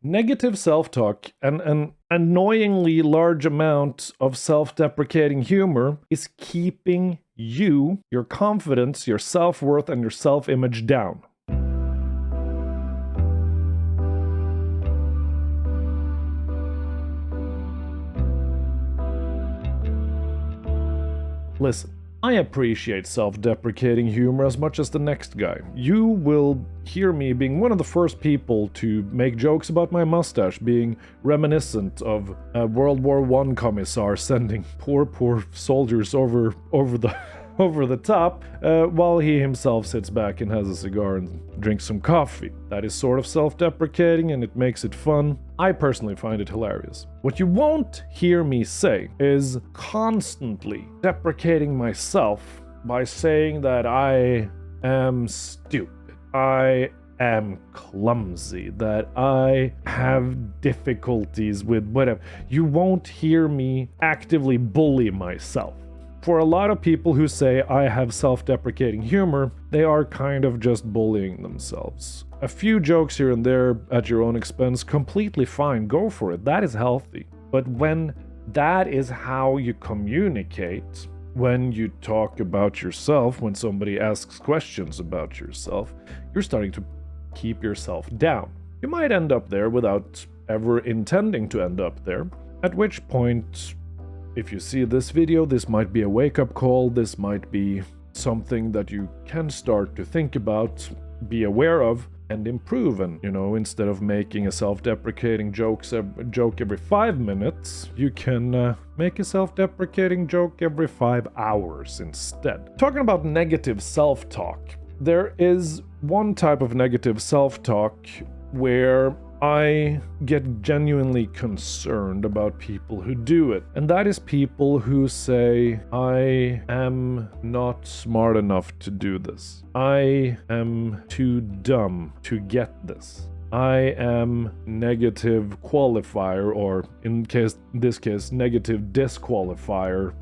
Negative self-talk and an annoyingly large amount of self-deprecating humor is keeping you, your confidence, your self-worth, and your self-image down. Listen, I appreciate self-deprecating humor as much as the next guy. You will hear me being one of the first people to make jokes about my mustache being reminiscent of a World War I commissar sending poor soldiers over the over the top, while he himself sits back and has a cigar and drinks some coffee. That is sort of self-deprecating and it makes it fun. I personally find it hilarious. What you won't hear me say is constantly deprecating myself by saying that I am stupid, I am clumsy, that I have difficulties with whatever. You won't hear me actively bully myself. For a lot of people who say I have self-deprecating humor, they are kind of just bullying themselves. A few jokes here and there at your own expense, completely fine, go for it, that is healthy. But when that is how you communicate, when you talk about yourself, when somebody asks questions about yourself, you're starting to keep yourself down. You might end up there without ever intending to end up there, at which point, if you see this video, this might be a wake-up call, this might be something that you can start to think about, be aware of, and improve. And, instead of making a self-deprecating joke every 5 minutes, you can make a self-deprecating joke every 5 hours instead. Talking about negative self-talk, there is one type of negative self-talk where I get genuinely concerned about people who do it. And that is people who say, I am not smart enough to do this. I am too dumb to get this. I am negative qualifier, or in this case, negative disqualifier,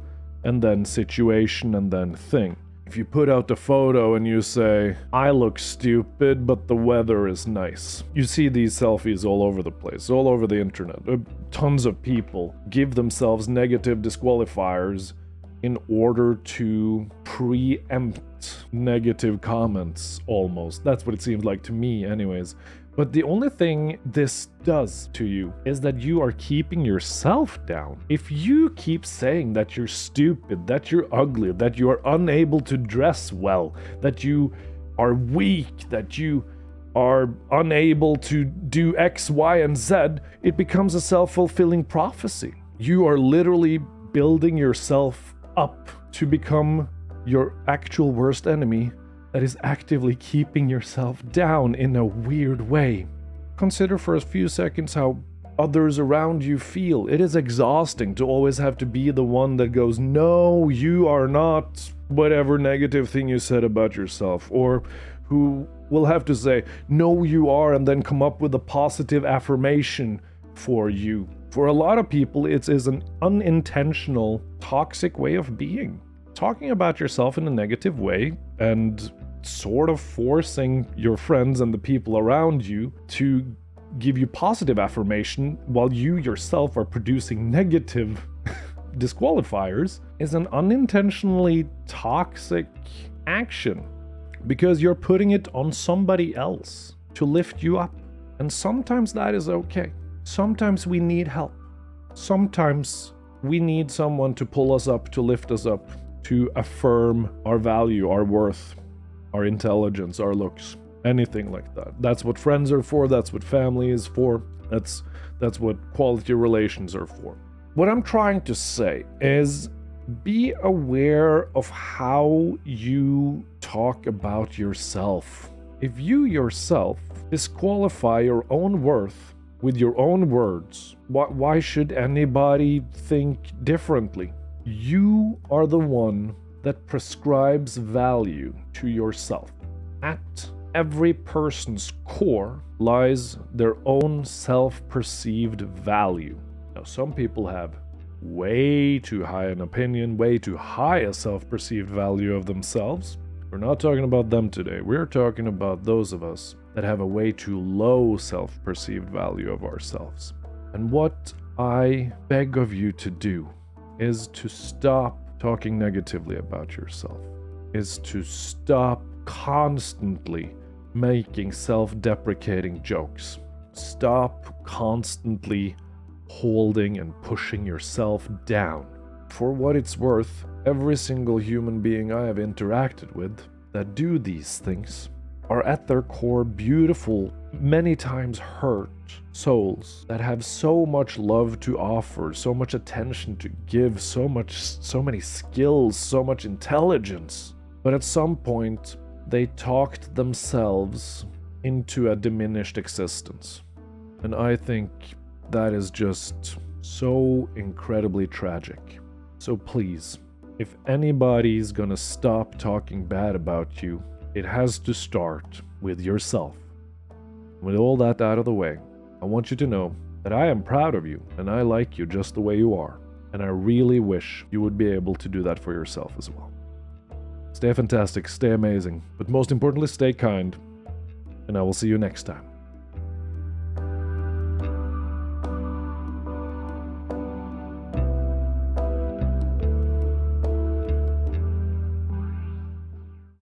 and then situation, and then thing. If you put out the photo and you say, I look stupid, but the weather is nice. You see these selfies all over the place, all over the internet. Tons of people give themselves negative disqualifiers in order to preempt negative comments, almost. That's what it seems like to me anyways. But the only thing this does to you is that you are keeping yourself down. If you keep saying that you're stupid, that you're ugly, that you are unable to dress well, that you are weak, that you are unable to do X, Y, and Z, it becomes a self-fulfilling prophecy. You are literally building yourself up to become your actual worst enemy that is actively keeping yourself down in a weird way. Consider for a few seconds how others around you feel. It is exhausting to always have to be the one that goes, no, you are not whatever negative thing you said about yourself, or who will have to say, no, you are, and then come up with a positive affirmation for you. For a lot of people, it is an unintentional, toxic way of being. Talking about yourself in a negative way and sort of forcing your friends and the people around you to give you positive affirmation while you yourself are producing negative disqualifiers is an unintentionally toxic action, because you're putting it on somebody else to lift you up. And sometimes that is okay. Sometimes we need help. Sometimes we need someone to pull us up, to lift us up, to affirm our value, our worth, our intelligence, our looks, anything like that. That's what friends are for, that's what family is for, that's what quality relations are for. What I'm trying to say is be aware of how you talk about yourself. If you yourself disqualify your own worth with your own words, why should anybody think differently? You are the one that prescribes value to yourself. At every person's core lies their own self-perceived value. Now, some people have way too high an opinion, way too high a self-perceived value of themselves. We're not talking about them today. We're talking about those of us that have a way too low self-perceived value of ourselves. And what I beg of you to do is to stop talking negatively about yourself, is to stop constantly making self-deprecating jokes. Stop constantly holding and pushing yourself down. For what it's worth, every single human being I have interacted with that do these things are at their core beautiful, many times hurt souls that have so much love to offer, so much attention to give, so many skills, so much intelligence. But at some point, they talked themselves into a diminished existence. And I think that is just so incredibly tragic. So please, if anybody's gonna stop talking bad about you, it has to start with yourself. With all that out of the way, I want you to know that I am proud of you and I like you just the way you are. And I really wish you would be able to do that for yourself as well. Stay fantastic, stay amazing, but most importantly, stay kind. And I will see you next time.